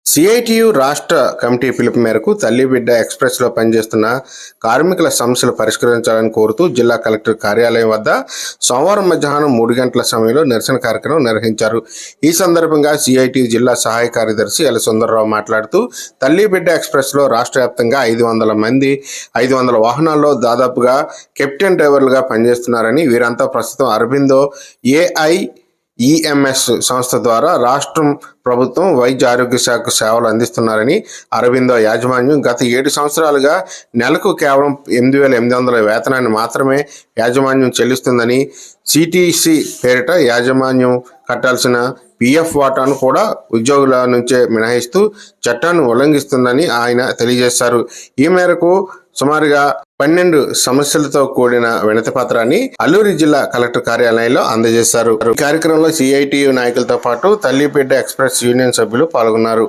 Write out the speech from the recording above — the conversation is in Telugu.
సిఐటియు రాష్ట్ర కమిటీ పిలుపు మేరకు తల్లిబిడ్డ ఎక్స్ప్రెస్లో పనిచేస్తున్న కార్మికుల సమస్యలు పరిష్కరించాలని కోరుతూ జిల్లా కలెక్టర్ కార్యాలయం వద్ద సోమవారం మధ్యాహ్నం 3 గంటల సమయంలో నిరసన కార్యక్రమం నిర్వహించారు. ఈ సందర్భంగా సిఐటియు జిల్లా సహాయ కార్యదర్శి ఎల్ సుందరరావు మాట్లాడుతూ తల్లిబిడ్డ ఎక్స్ప్రెస్లో రాష్ట్ర వ్యాప్తంగా 500 వాహనాల్లో దాదాపుగా కెప్టెన్ డ్రైవర్లుగా పనిచేస్తున్నారని, వీరంతా ప్రస్తుతం అరబిందో ఏఐఈఎంఎస్ సంస్థ ద్వారా రాష్ట్రం ప్రభుత్వం వైద్య ఆరోగ్య శాఖ సేవలు అందిస్తున్నారని, అరబిందో యాజమాన్యం గత 7 సంవత్సరాలుగా నెలకు కేవలం 8,800 వేతనాన్ని మాత్రమే యాజమాన్యం చెల్లిస్తుందని, సిటిసి పేరిట యాజమాన్యం కట్టాల్సిన పిఎఫ్ వాటాను కూడా ఉద్యోగుల నుంచే మినహాయిస్తూ చట్టాన్ని ఉల్లంఘిస్తుందని ఆయన తెలియజేశారు. ఈ మేరకు సుమారుగా 12 సమస్యలతో కూడిన వినతి పత్రాన్ని అల్లూరి జిల్లా కలెక్టర్ కార్యాలయంలో అందజేశారు. ఈ కార్యక్రమంలో సిఐటియు నాయకులతో పాటు తల్లిబిడ్డ ఎక్స్ప్రెస్ యూనియన్ సభ్యులు పాల్గొన్నారు.